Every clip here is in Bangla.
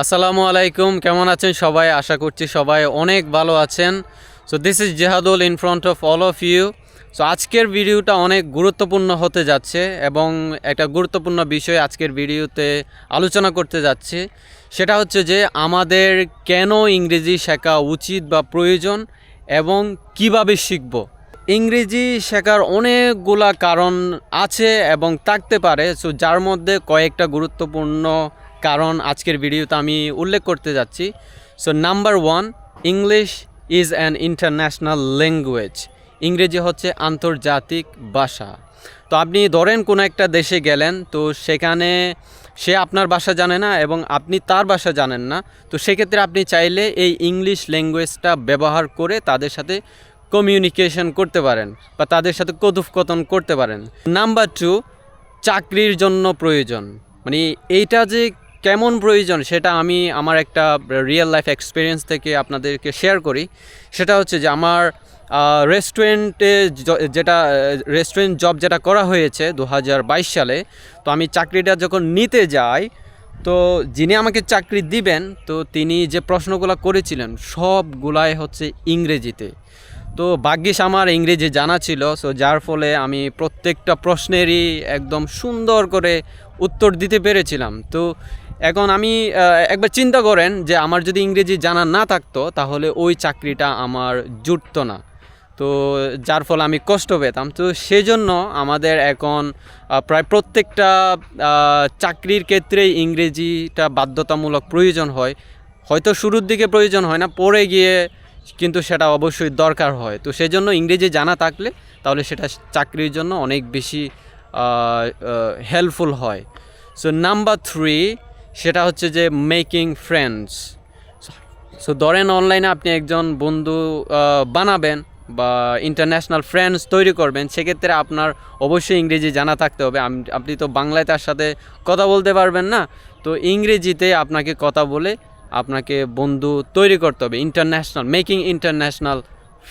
আসসালামু আলাইকুম, কেমন আছেন সবাই? আশা করছি সবাই অনেক ভালো আছেন। So this is Jehadul in front of all of you. So আজকের ভিডিওটা অনেক গুরুত্বপূর্ণ হতে যাচ্ছে এবং একটা গুরুত্বপূর্ণ বিষয় আজকের ভিডিওতে আলোচনা করতে যাচ্ছি। সেটা হচ্ছে যে আমাদের কেন ইংরেজি শেখা উচিত বা প্রয়োজন এবং কিভাবে শিখব। ইংরেজি শেখার অনেকগুলা কারণ আছে এবং থাকতে পারে। সো যার মধ্যে কয়েকটা গুরুত্বপূর্ণ কারণ আজকের ভিডিওতে আমি উল্লেখ করতে যাচ্ছি। So number one, English is an international language. ইংরেজি হচ্ছে আন্তর্জাতিক ভাষা। তো আপনি ধরেন কোনো একটা দেশে গেলেন, তো সেখানে সে আপনার ভাষা জানে না এবং আপনি তার ভাষা জানেন না। তো সেক্ষেত্রে আপনি চাইলে এই ইংলিশ ল্যাঙ্গুয়েজটা ব্যবহার করে তাদের সাথে কমিউনিকেশন করতে পারেন বা তাদের সাথে কথোপকথন করতে পারেন। নাম্বার টু, চাকরির জন্য প্রয়োজন। মানে এইটা যে কেমন প্রয়োজন সেটা আমি আমার একটা রিয়েল লাইফ এক্সপিরিয়েন্স থেকে আপনাদেরকে শেয়ার করি। সেটা হচ্ছে যে আমার রেস্টুরেন্টে রেস্টুরেন্ট জব যেটা করা হয়েছে 2022 সালে। তো আমি চাকরিটা যখন নিতে যাই, তো যিনি আমাকে চাকরি দিবেন, তো তিনি যে প্রশ্নগুলো করেছিলেন সবগুলাই হচ্ছে ইংরেজিতে। তো ভাগ্যিস আমার ইংরেজি জানা ছিল, সো যার ফলে আমি প্রত্যেকটা প্রশ্নেরই একদম সুন্দর করে উত্তর দিতে পেরেছিলাম। তো এখন আমি একবার চিন্তা করেন যে আমার যদি ইংরেজি জানা না থাকতো তাহলে ওই চাকরিটা আমার জুটতো না। তো যার ফলে আমি কষ্ট পেতাম। তো সেজন্য আমাদের এখন প্রায় প্রত্যেকটা চাকরির ক্ষেত্রেই ইংরেজিটা বাধ্যতামূলক প্রয়োজন হয়। হয়তো শুরুর দিকে প্রয়োজন হয় না, পরে গিয়ে কিন্তু সেটা অবশ্যই দরকার হয়। তো সেজন্য ইংরেজি জানা থাকলে তাহলে সেটা চাকরির জন্য অনেক বেশি হেল্পফুল হয়। সো নাম্বার থ্রি, সেটা হচ্ছে যে মেকিং ফ্রেন্ডস। সো ধরেন অনলাইনে আপনি একজন বন্ধু বানাবেন বা ইন্টারন্যাশনাল ফ্রেন্ডস তৈরি করবেন, সেক্ষেত্রে আপনার অবশ্যই ইংরেজি জানা থাকতে হবে। আপনি তো বাংলায় তার সাথে কথা বলতে পারবেন না, তো ইংরেজিতে আপনাকে কথা বলে আপনাকে বন্ধু তৈরি করতে হবে। Making international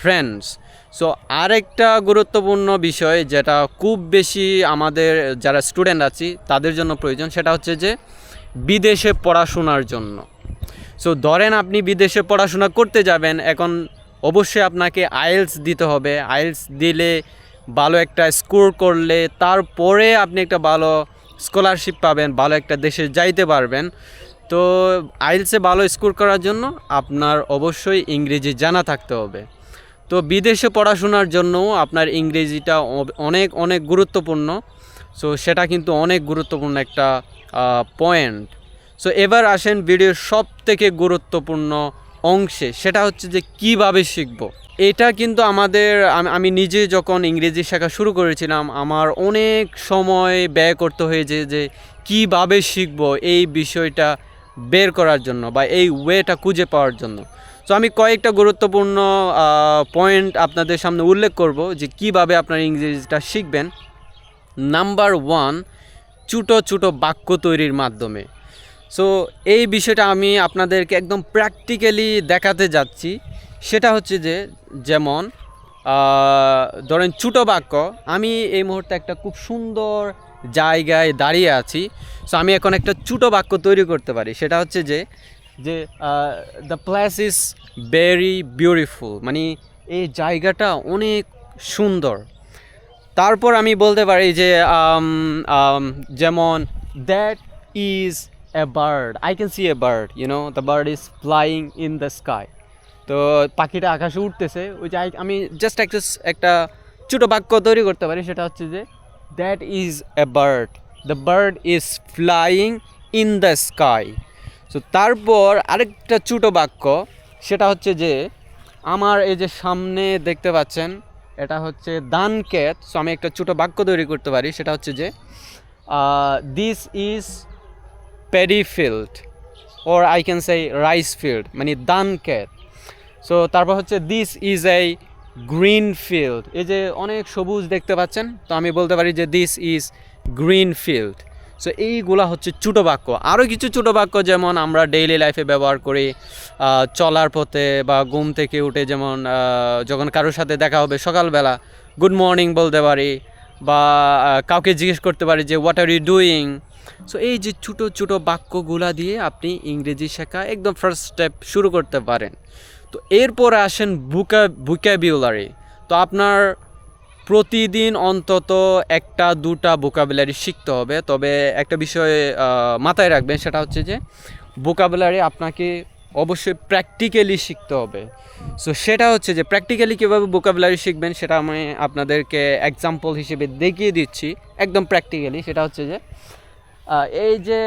friends. সো আরেকটা গুরুত্বপূর্ণ বিষয় যেটা খুব বেশি আমাদের যারা স্টুডেন্ট আছি তাদের জন্য প্রয়োজন, সেটা হচ্ছে যে বিদেশে পড়াশোনার জন্য। সো ধরেন আপনি বিদেশে পড়াশোনা করতে যাবেন, এখন অবশ্যই আপনাকে আইএলটিএস দিতে হবে। আইএলটিএস দিলে ভালো একটা স্কোর করলে তারপরে আপনি একটা ভালো স্কলারশিপ পাবেন, ভালো একটা দেশে যাইতে পারবেন। তো আইএলটিএসে ভালো স্কোর করার জন্য আপনার অবশ্যই ইংরেজি জানা থাকতে হবে। তো বিদেশে পড়াশোনার জন্যও আপনার ইংরেজিটা অনেক অনেক গুরুত্বপূর্ণ। সো সেটা কিন্তু অনেক গুরুত্বপূর্ণ একটা পয়েন্ট। সো এবার আসেন ভিডিওর সব থেকে গুরুত্বপূর্ণ অংশে, সেটা হচ্ছে যে কিভাবে শিখব। এটা কিন্তু আমি নিজে যখন ইংরেজি শেখা শুরু করেছিলাম আমার অনেক সময় ব্যয় করতে হয়েছে যে কিভাবে শিখব এই বিষয়টা বের করার জন্য বা এই ওয়েটা খুঁজে পাওয়ার জন্য। সো আমি কয়েকটা গুরুত্বপূর্ণ পয়েন্ট আপনাদের সামনে উল্লেখ করব যে কিভাবে আপনার ইংরেজিটা শিখবেন। নাম্বার ওয়ান, ছোটো ছোটো বাক্য তৈরির মাধ্যমে। সো এই বিষয়টা আমি আপনাদেরকে একদম প্র্যাকটিক্যালি দেখাতে যাচ্ছি। সেটা হচ্ছে যে যেমন ধরেন ছোটো বাক্য, আমি এই মুহূর্তে একটা খুব সুন্দর জায়গায় দাঁড়িয়ে আছি। সো আমি এখন একটা ছোটো বাক্য তৈরি করতে পারি। সেটা হচ্ছে যে যে the place is very beautiful, মানে এই জায়গাটা অনেক সুন্দর। তারপর আমি বলতে পারি যে যেমন that is a bird, I can see a bird, the bird is flying in the sky. তো পাখিটা আকাশে উঠতেছে, ওই যে আমি জাস্ট একটা ছোটো বাক্য তৈরি করতে পারি। সেটা হচ্ছে যে that is a bird, the bird is flying in the sky. So তারপর আরেকটা ছোটো বাক্য, সেটা হচ্ছে যে আমার এই যে সামনে দেখতে পাচ্ছেন এটা হচ্ছে ধান ক্ষেত। সো আমি একটা ছোটো বাক্য তৈরি করতে পারি। সেটা হচ্ছে যে this is paddy field, or I can say rice field, মানে ধান ক্ষেত। সো তারপর হচ্ছে this is a green field, এই যে অনেক সবুজ দেখতে পাচ্ছেন, তো আমি বলতে পারি যে this is green field. So এইগুলা হচ্ছে ছোটো বাক্য। আরও কিছু ছোটো বাক্য যেমন আমরা ডেইলি লাইফে ব্যবহার করি, চলার পথে বা ঘুম থেকে উঠে, যেমন যখন কারোর সাথে দেখা হবে সকালবেলা গুড মর্নিং বলতে পারি, বা কাউকে জিজ্ঞেস করতে পারি যে what are you doing, so এই যে ছোটো ছোটো বাক্যগুলা দিয়ে আপনি ইংরেজি শেখা একদম ফার্স্ট স্টেপ শুরু করতে পারেন। তো এরপরে আসেন ভোকাবুলারি। তো আপনার প্রতিদিন অন্তত একটা দুটা ভোকাবুলারি শিখতে হবে। তবে একটা বিষয় মাথায় রাখবেন, সেটা হচ্ছে যে ভোকাবুলারি আপনাকে অবশ্যই প্র্যাকটিক্যালি শিখতে হবে। সো সেটা হচ্ছে যে প্র্যাকটিক্যালি কীভাবে ভোকাবুলারি শিখবেন সেটা আমি আপনাদেরকে এক্সাম্পল হিসেবে দেখিয়ে দিচ্ছি, একদম প্র্যাকটিক্যালি। সেটা হচ্ছে যে এই যে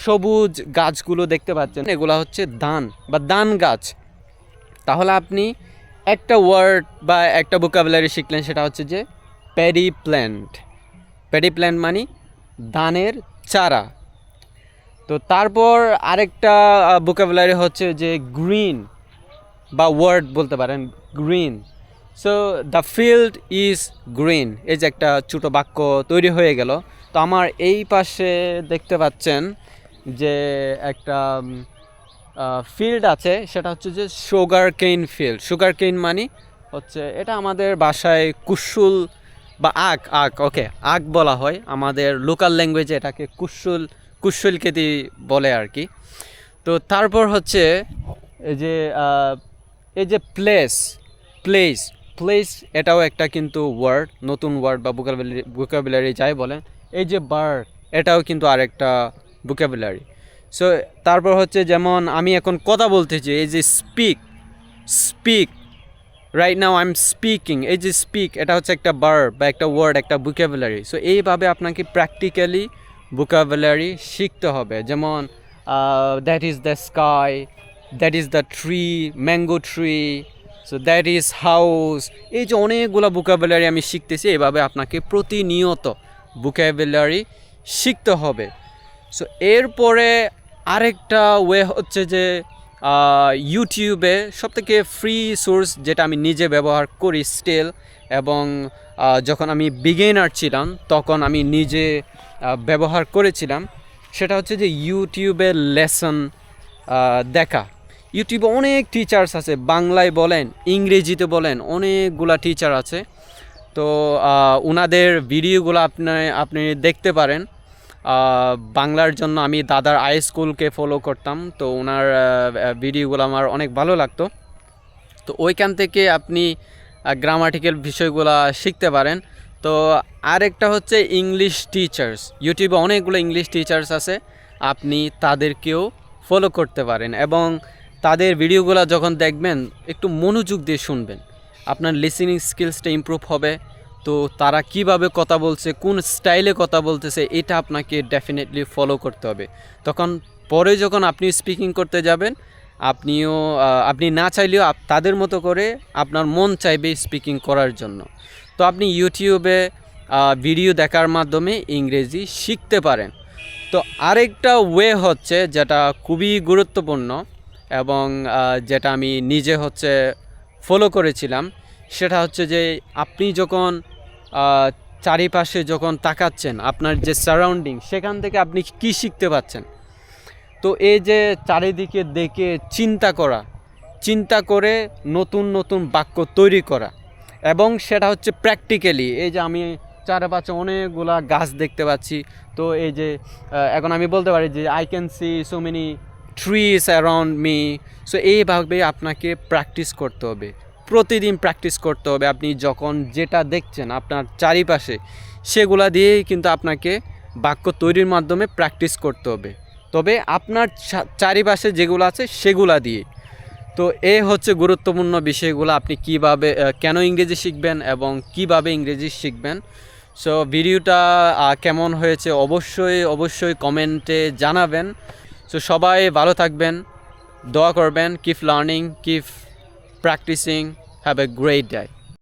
সবুজ গাছগুলো দেখতে পাচ্ছেন, এগুলো হচ্ছে ধান বা ধান গাছ। তাহলে আপনি একটা ওয়ার্ড বা একটা ভোকাবুলারি শিখলেন, সেটা হচ্ছে যে প্যাডি প্ল্যান্ট। প্যাডি প্ল্যান্ট মানে ধানের চারা। তো তারপর আরেকটা ভোকাবুলারি হচ্ছে যে গ্রিন বা ওয়ার্ড বলতে পারেন green. So the field is green, এই যে একটা ছোটো বাক্য তৈরি হয়ে গেল। তো আমার এই পাশে দেখতে পাচ্ছেন যে একটা ফিল্ড আছে, সেটা হচ্ছে যে sugar Kane field. Sugar Kane মানে হচ্ছে, এটা আমাদের ভাষায় কুশুল বা আখ ওকে আখ বলা হয়, আমাদের লোকাল ল্যাঙ্গুয়েজে এটাকে কুশুল খেতি বলে আর কি। তো তারপর হচ্ছে এই যে প্লেস এটাও একটা কিন্তু ওয়ার্ড, নতুন ওয়ার্ড বা ভোকাবুলারি যাই বলেন। এই যে বার্ড, এটাও কিন্তু আরেকটা ভোকাবুলারি। সো তারপর হচ্ছে যেমন আমি এখন কথা বলতেছি, এই যে speak right now I am speaking, এই যে স্পিক এটা হচ্ছে একটা ভার্ব বা একটা ওয়ার্ড, একটা ভোকাবুলারি। সো এইভাবে আপনাকে প্র্যাকটিক্যালি ভোকাবুলারি শিখতে হবে। যেমন that is the sky, that is the tree, mango tree, so that is house. এই যে অনেকগুলো ভোকাবুলারি আমি শিখতেছি, এভাবে আপনাকে প্রতিনিয়ত ভোকাবুলারি শিখতে হবে। সো এরপরে আরেকটা ওয়ে হচ্ছে যে ইউটিউবে সবথেকে ফ্রি সোর্স যেটা আমি নিজে ব্যবহার করি স্টিল, এবং যখন আমি বিগিনার ছিলাম তখন আমি নিজে ব্যবহার করেছিলাম, সেটা হচ্ছে যে ইউটিউবের লেসন দেখা। ইউটিউবে অনেক টিচার্স আছে, বাংলায় বলেন ইংরেজিতে বলেন, অনেকগুলা টিচার আছে। তো ওনাদের ভিডিওগুলো আপনি দেখতে পারেন। বাংলার জন্য আমি দাদার আই স্কুলকে ফলো করতাম, তো ওনার ভিডিওগুলো আমার অনেক ভালো লাগতো। তো ওইখান থেকে আপনি গ্রামাটিক্যাল বিষয়গুলো শিখতে পারেন। তো আরেকটা হচ্ছে ইংলিশ টিচার্স, ইউটিউবে অনেকগুলো ইংলিশ টিচার্স আছে, আপনি তাদেরকেও ফলো করতে পারেন। এবং তাদের ভিডিওগুলো যখন দেখবেন একটু মনোযোগ দিয়ে শুনবেন, আপনার লিসেনিং স্কিলসটা ইমপ্রুভ হবে। তো তারা কিভাবে কথা বলছে, কোন স্টাইলে কথা বলতেছে, এটা আপনাকে ডেফিনেটলি ফলো করতে হবে। তখন পরে যখন আপনি স্পিকিং করতে যাবেন, আপনি না চাইলেও তাদের মতো করে আপনার মন চাইবে স্পিকিং করার জন্য। তো আপনি ইউটিউবে ভিডিও দেখার মাধ্যমে ইংরেজি শিখতে পারেন। তো আরেকটা ওয়ে হচ্ছে যেটা খুবই গুরুত্বপূর্ণ এবং যেটা আমি নিজে হচ্ছে ফলো করেছিলাম, সেটা হচ্ছে যে আপনি যখন চারিপাশে যখন তাকাচ্ছেন, আপনার যে সারাউন্ডিং, সেখান থেকে আপনি কি শিখতে পাচ্ছেন। তো এই যে চারিদিকে দেখে চিন্তা করে নতুন নতুন বাক্য তৈরি করা, এবং সেটা হচ্ছে প্র্যাকটিক্যালি। এই যে আমি চারপাশে অনেকগুলা গাছ দেখতে পাচ্ছি, তো এই যে এখন আমি বলতে পারি যে I can see so many trees around me. So এইভাবে আপনাকে প্র্যাকটিস করতে হবে, প্রতিদিন প্র্যাকটিস করতে হবে। আপনি যখন যেটা দেখছেন আপনার চারিপাশে, সেগুলা দিয়েই কিন্তু আপনাকে বাক্য তৈরির মাধ্যমে প্র্যাকটিস করতে হবে, তবে আপনার চারিপাশে যেগুলো আছে সেগুলা দিয়ে। তো এই হচ্ছে গুরুত্বপূর্ণ বিষয়গুলো, আপনি কিভাবে কেন ইংরেজি শিখবেন এবং কিভাবে ইংরেজি শিখবেন। সো ভিডিওটা কেমন হয়েছে অবশ্যই কমেন্টে জানাবেন। সো সবাই ভালো থাকবেন, দোয়া করবেন, keep learning, keep practicing. Have a great day.